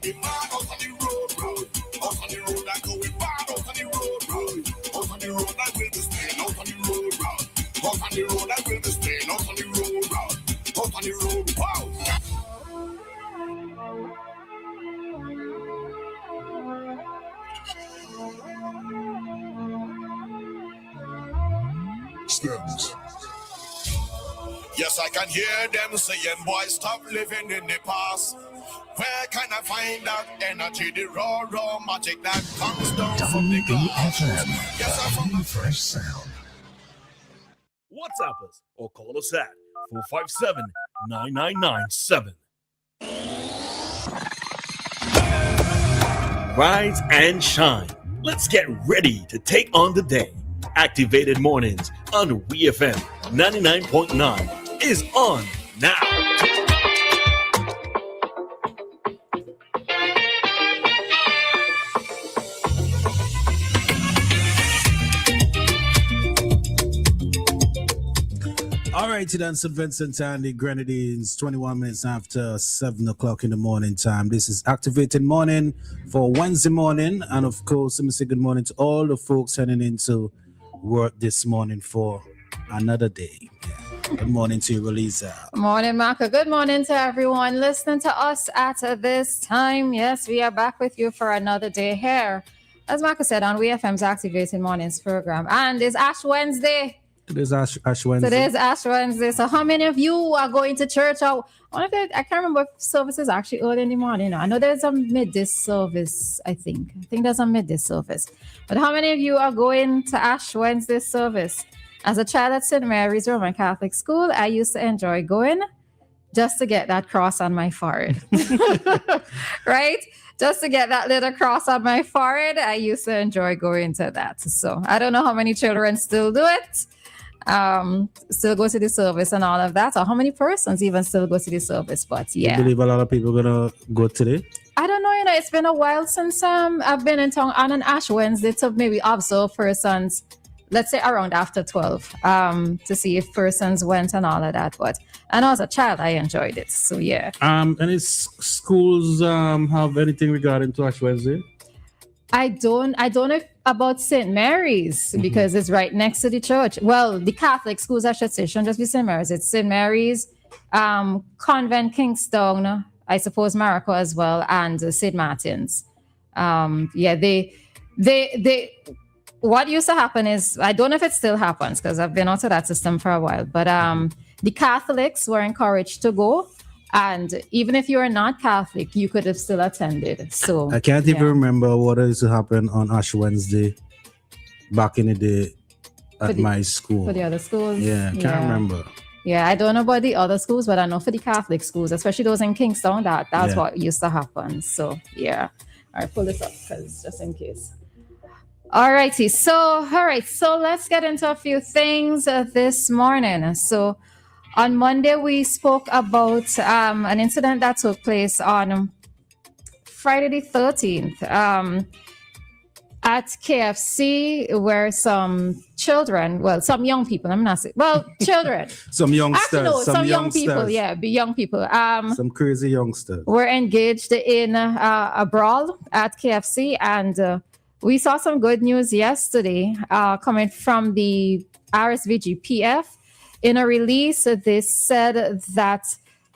going mad out on the road. Out on the road, I'm going mad out on the road. Out on the road, I will be staying out on the road. Out on the road, I will be staying out on the road. Out on the road, wow. Stems. Yes, I can hear them saying, boy, stop living in the past. Where can I find that energy, the raw magic that comes down from the glass? WEFM, Yes, the new fresh sound. WhatsApp us or call us at 457-9997. Rise and shine. Let's get ready to take on the day. Activated Mornings on WEFM 99.9 is on now. All right, then St. Vincent and the Grenadines, 21 minutes after 7 o'clock in the morning time. This is Activated Morning for Wednesday morning. And of course, let me say good morning to all the folks heading into work this morning for another day. Good morning to you, Roleza. Morning, Maka. Good morning to everyone listening to us at this time. Yes, we are back with you for another day here. As Maka said, on WEFM's Activated Mornings program. And it's Ash Wednesday. It is Ash Wednesday. Today is Ash Wednesday. So how many of you are going to church? I can't remember if services actually early in the morning. I know there's a midday service, I think. There's a midday service. But how many of you are going to Ash Wednesday service? As a child at St. Mary's Roman Catholic School, I used to enjoy going just to get that cross on my forehead. Right? Just to get that little cross on my forehead, I used to enjoy going to that. So I don't know how many children still do it. Still go to the service and all of that, or how many persons even still go to the service. But yeah, you believe a lot of people gonna go today? I don't know, it's been a while since I've been in town on an Ash Wednesday to maybe observe persons, let's say around after 12, to see if persons went and all of that. But and as a child I enjoyed it. So yeah. Any schools have anything regarding to Ash Wednesday? I don't know about St. Mary's because it's right next to the church. Well, the Catholic schools, I should say, shouldn't just be St. Mary's. It's St. Mary's, Convent Kingston, I suppose Maka as well, and St. Martin's. They what used to happen is, I don't know if it still happens because I've been out of that system for a while, but the Catholics were encouraged to go. And even if you are not Catholic, you could have still attended. So I can't even remember what used to happen on Ash Wednesday back in the day at my school. For the other schools? Yeah, I can't remember. Yeah, I don't know about the other schools, but I know for the Catholic schools, especially those in Kingston, that's what used to happen. So yeah. All right, pull this up because just in case. All righty. So let's get into a few things this morning. So on Monday, we spoke about an incident that took place on Friday the 13th at KFC, where some children, some young people, children. Some youngsters. Actually, no, some young people, young people. Some crazy youngsters. Were engaged in a brawl at KFC, and we saw some good news yesterday coming from the RSVGPF. In a release, they said that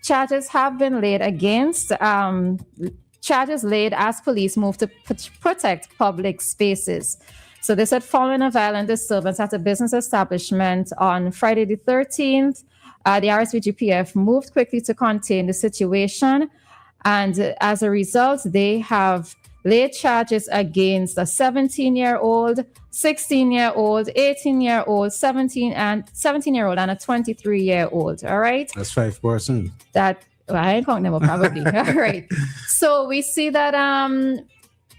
charges have been laid against charges laid as police move to protect public spaces. So they said following a violent disturbance at a business establishment on Friday the 13th, the RSVGPF moved quickly to contain the situation. And as a result, they have laid charges against a 17-year-old, 16-year-old, 18-year-old, 17-year-old, and a 23-year-old. All right? That's 5 persons. I ain't counting them up, probably. All right. So we see that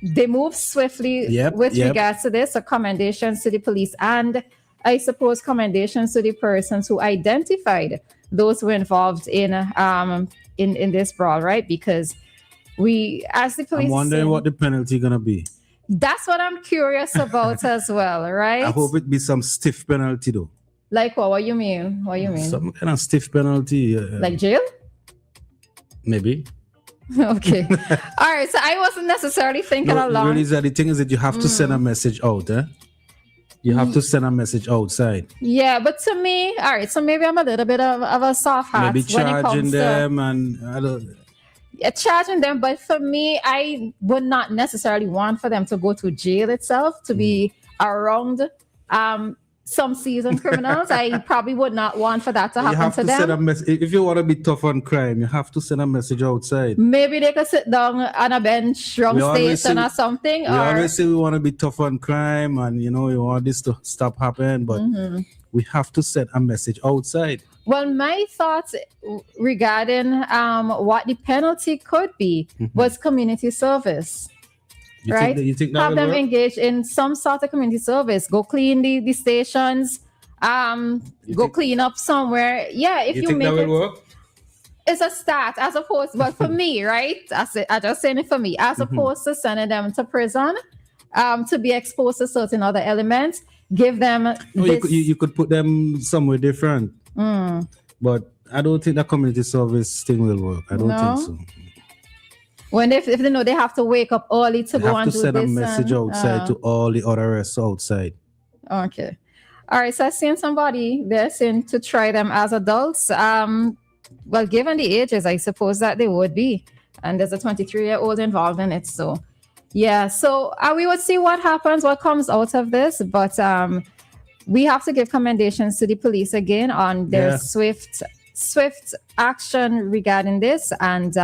they move swiftly with regards to this. So commendations to the police, and I suppose commendations to the persons who identified those who were involved in this brawl, right? Because we, as the police, I'm wondering what the penalty gonna be. That's what I'm curious about as well, right? I hope it be some stiff penalty though. Like what? What you mean? Some kind of stiff penalty. Like jail? Maybe. Okay. All right. So I wasn't necessarily thinking along. Really, the thing is that you have to send a message out, eh? You have to send a message outside. Yeah, but to me, all right, so maybe I'm a little bit of a soft heart Maybe when it charging comes them and I don't. charging them. But for me, I would not necessarily want for them to go to jail itself to be around some seasoned criminals. I probably would not want for that to You happen have to to them. send a message. If you want to be tough on crime, you have to send a message outside. Maybe they could sit down on a bench, wrong station or something. We always say we want to be tough on crime and, you know, we want this to stop happening, but we have to send a message outside. Well, my thoughts regarding what the penalty could be was community service. Right? You think that have them work? engaged in some sort of community service. Go clean the stations. Go clean up somewhere. Yeah, if you think make that it, will work? it's a start as opposed. But for me, right? I just saying it for me, as opposed to sending them to prison, to be exposed to certain other elements. Give them. You could put them somewhere different. But I don't think the community service thing will work. I don't think so. When if they know they have to wake up early to go and do this. Have to send a message outside to all the other arrests outside. Okay. All right. So I've seen somebody there saying to try them as adults. Well, given the ages, I suppose that they would be. And there's a 23-year-old involved in it. So, yeah. So we would see what happens, what comes out of this. But we have to give commendations to the police again on their swift action regarding this. And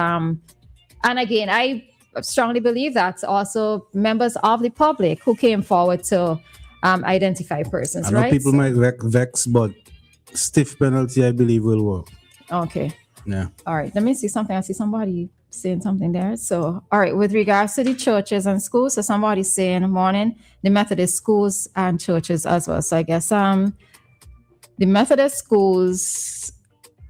again, I strongly believe that also members of the public who came forward to identify persons, I know right? people might vex, but stiff penalty, I believe, will work. Okay. Yeah. All right. Let me see something. I see somebody saying something there. So, all right. With regards to the churches and schools, so somebody's saying morning, the Methodist schools and churches as well. So I guess the Methodist schools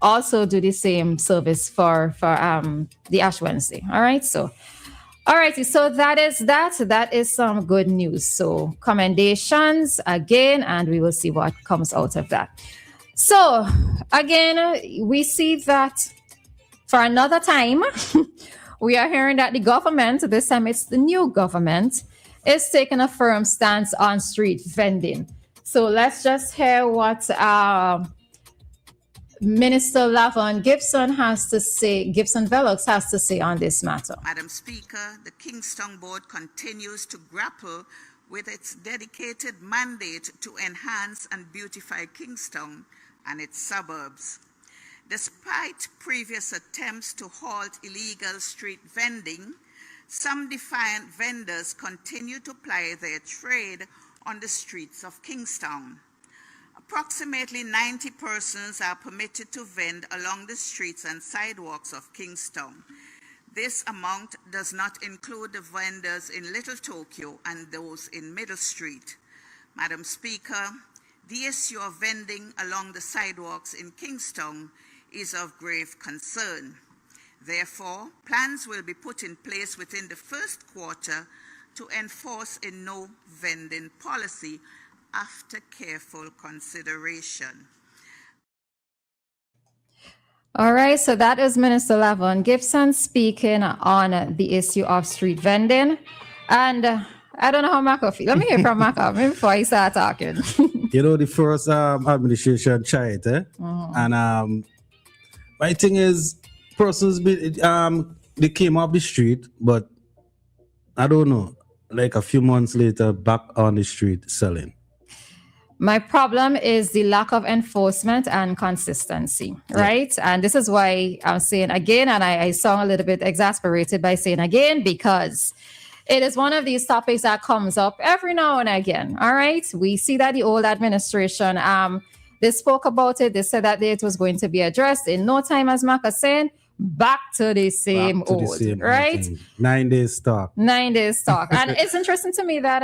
also do the same service for the Ash Wednesday. All right. So, all righty. So that is some good news. So commendations again, and we will see what comes out of that. So again, we see that for another time, we are hearing that the government, this time it's the new government, is taking a firm stance on street vending. So let's just hear what Minister Lavon Gibson Velox has to say on this matter. Madam Speaker, the Kingstown Board continues to grapple with its dedicated mandate to enhance and beautify Kingstown and its suburbs. Despite previous attempts to halt illegal street vending, some defiant vendors continue to ply their trade on the streets of Kingstown. Approximately 90 persons are permitted to vend along the streets and sidewalks of Kingstown. This amount does not include the vendors in Little Tokyo and those in Middle Street. Madam Speaker, the issue of vending along the sidewalks in Kingstown is of grave concern. Therefore, plans will be put in place within the first quarter to enforce a no vending policy after careful consideration. All right, so that is Minister Lavon Gibson speaking on the issue of street vending. And I don't know how Maka feels. Let me hear from Maka before I start talking. You know, the first administration tried it, and my thing is, persons they came off the street, but I don't know, like a few months later, back on the street selling. My problem is the lack of enforcement and consistency, right? And this is why I'm saying again, and I sound a little bit exasperated by saying again, because it is one of these topics that comes up every now and again, all right? We see that the old administration, they spoke about it. They said that it was going to be addressed in no time, as Maka said, back to the same old, right? 9 days talk. 9 days talk. And it's interesting to me that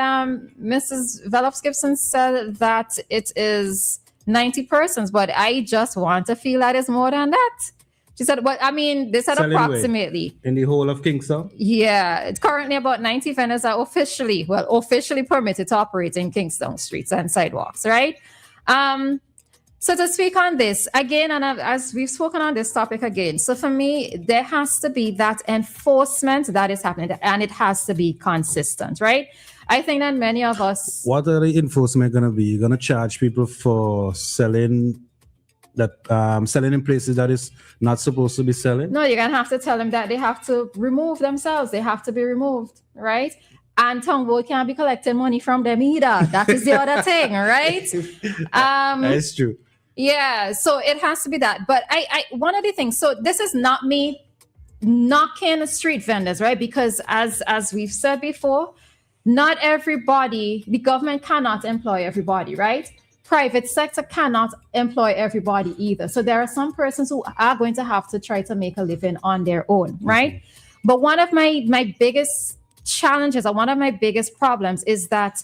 Mrs. Velox Gibson said that it is 90 persons, but I just want to feel that it's more than that. She said, but I mean, they said approximately. In the whole of Kingston? Yeah, it's currently about 90 vendors are officially permitted to operate in Kingston streets and sidewalks, right? So to speak on this again, and as we've spoken on this topic again, so for me, there has to be that enforcement that is happening, and it has to be consistent, right? I think that many of us. What are the enforcement going to be? You're going to charge people for selling in places that is not supposed to be selling? No, you're going to have to tell them that they have to remove themselves. They have to be removed, right? And Tongue Board can't be collecting money from them either. That is the other thing, right? That's true. Yeah, so it has to be that. But I one of the things, so this is not me knocking street vendors, right? Because as we've said before, not everybody, the government cannot employ everybody, right? Private sector cannot employ everybody either. So there are some persons who are going to have to try to make a living on their own, right? But one of my biggest challenges, or one of my biggest problems, is that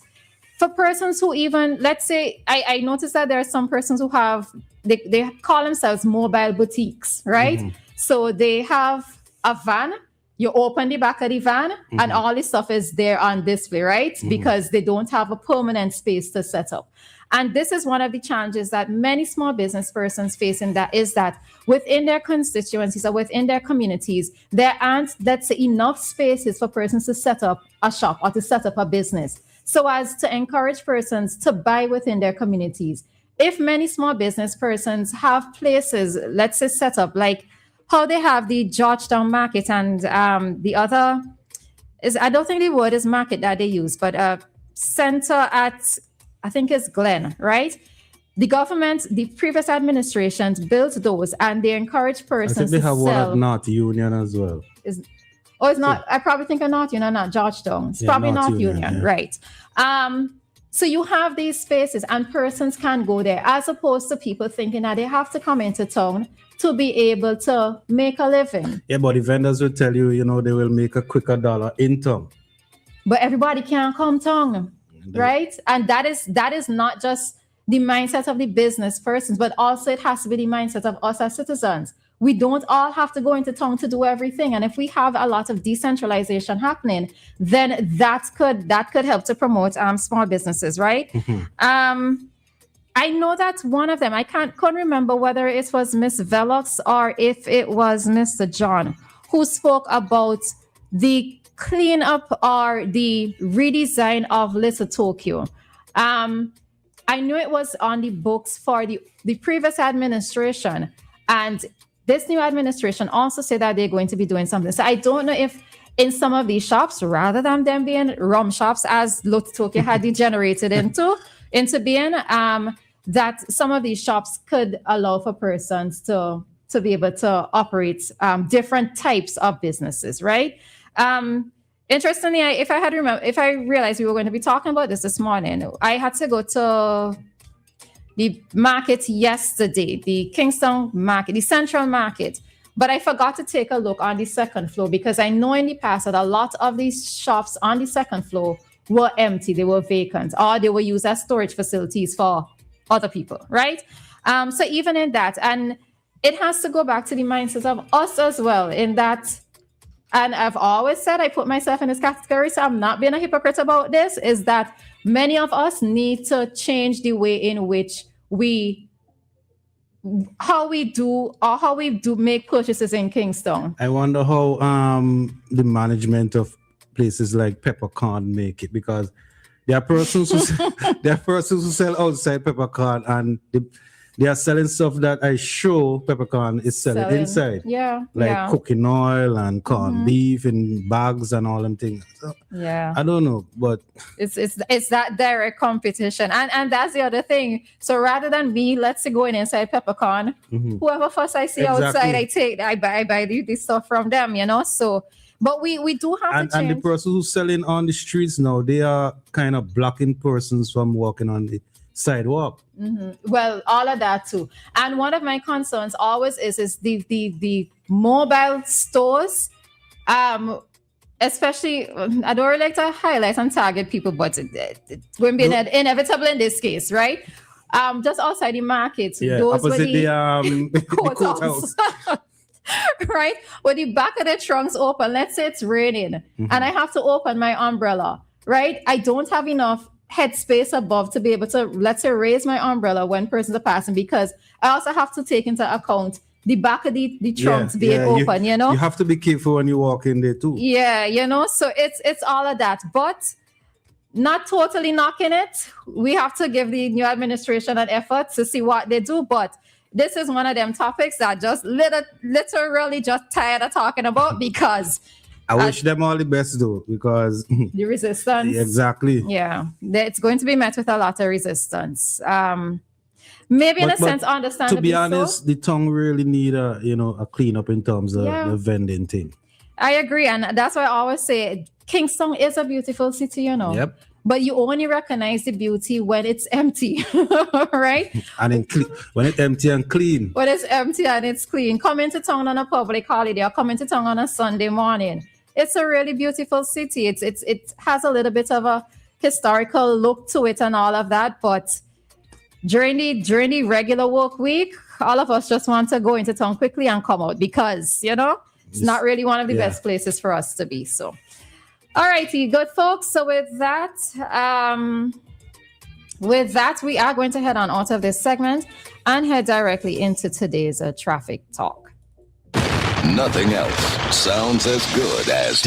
for persons who even, let's say, I noticed that there are some persons who have, they call themselves mobile boutiques, right? So they have a van, you open the back of the van, and all this stuff is there on display, right? Because they don't have a permanent space to set up. And this is one of the challenges that many small business persons face, and that is that within their constituencies or within their communities, there aren't, let's say, enough spaces for persons to set up a shop or to set up a business, so as to encourage persons to buy within their communities. If many small business persons have places, let's say, set up, like how they have the Georgetown market, and the other is, I don't think the word is market that they use, but center at, I think it's Glen, right? The government, the previous administrations built those, and they encourage persons to sell. I think they have one at North Union as well. It's not, I probably think of North Union, not Georgetown. It's probably North Union, yeah. Right. So you have these spaces, and persons can go there, as opposed to people thinking that they have to come into town to be able to make a living. Yeah, but the vendors will tell you, they will make a quicker dollar in town. But everybody can't come town, right? And that is not just the mindset of the business persons, but also it has to be the mindset of us as citizens. We don't all have to go into town to do everything. And if we have a lot of decentralization happening, then that could help to promote small businesses, right? I know that one of them, I can't remember whether it was Miss Velox or if it was Mr. John, who spoke about the cleanup or the redesign of Little Tokyo. I knew it was on the books for the previous administration, and this new administration also said that they're going to be doing something. So I don't know if in some of these shops, rather than them being rum shops, as Little Tokyo had degenerated into being, that some of these shops could allow for persons to be able to operate different types of businesses, right? Interestingly, if I realized we were going to be talking about this morning, I had to go to the market yesterday, the Kingston market, the central market, but I forgot to take a look on the second floor, because I know in the past that a lot of these shops on the second floor were empty, they were vacant, or they were used as storage facilities for other people, right? So even in that, and it has to go back to the mindset of us as well, in that, and I've always said, I put myself in this category, so I'm not being a hypocrite about this, is that many of us need to change the way in which how we do make purchases in Kingston. I wonder how the management of places like Peppercorn make it, because there are persons who sell outside Peppercorn, and they are selling stuff that I sure Peppercorn is selling inside. Yeah. Like cooking oil and corned beef in bags and all them things. So, yeah. I don't know, but it's that direct competition. And that's the other thing. So rather than me, let's say, going inside Peppercorn, whoever first I see outside, I buy this stuff from them, So, but we do have to change. And the persons who selling on the streets now, they are kind of blocking persons from walking on the sidewalk. Well, all of that too. And one of my concerns always is the mobile stores, especially, I don't really like to highlight and target people, but it's going to be inevitable in this case, right? Just outside the markets, those opposite the courthouse. Right? With the back of the trunks open, let's say it's raining, and I have to open my umbrella, right? I don't have enough headspace above to be able to, let's say, raise my umbrella when persons are passing, because I also have to take into account the back of the trunks being open, you know. You have to be careful when you walk in there too. Yeah, you know, so it's all of that, but not totally knocking it. We have to give the new administration an effort to see what they do, but this is one of them topics that just literally just tired of talking about, because I wish them all the best though, because the resistance. Exactly. Yeah, it's going to be met with a lot of resistance. Maybe in a sense, understandably. To be honest, so. the tongue really need a cleanup in terms of the vending thing. I agree, and that's why I always say Kingston is a beautiful city, you know. Yep. But you only recognize the beauty when it's empty, right? And when it's empty and clean. When it's empty and it's clean. Come into town on a public holiday or come into town on a Sunday morning. It's a really beautiful city. It has a little bit of a historical look to it and all of that, but during the regular work week, all of us just want to go into town quickly and come out, because, you know, it's not really one of the best places for us to be. So, all righty, good folks. So with that, we are going to head on out of this segment and head directly into today's traffic talk. Nothing else sounds as good as